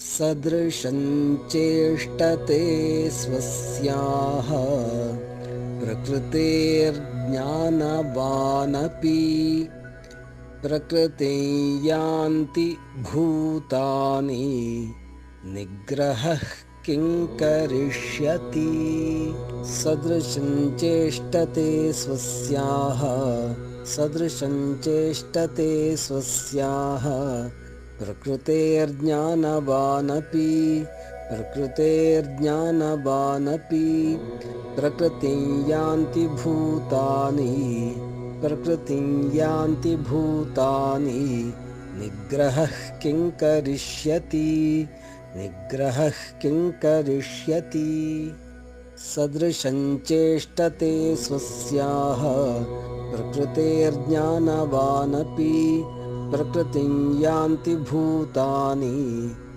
सदृशं चेष्टते स्वस्याः प्रकृतेर्ज्ञानवानपि प्रकृतिं यान्ति भूतानि निग्रहः किं करिष्यति। सदृशं चेष्टते स्वस्याः सदृशं चेष्टते स्वस्याः प्रकृतेर्ज्ञानवानपि प्रकृतिं यान्ति भूतानि निग्रहः किं करिष्यति। सदृशं चेष्टते स्वस्याः प्रकृतेर्ज्ञानवानपि प्रकृतिं यान्ति भूतानि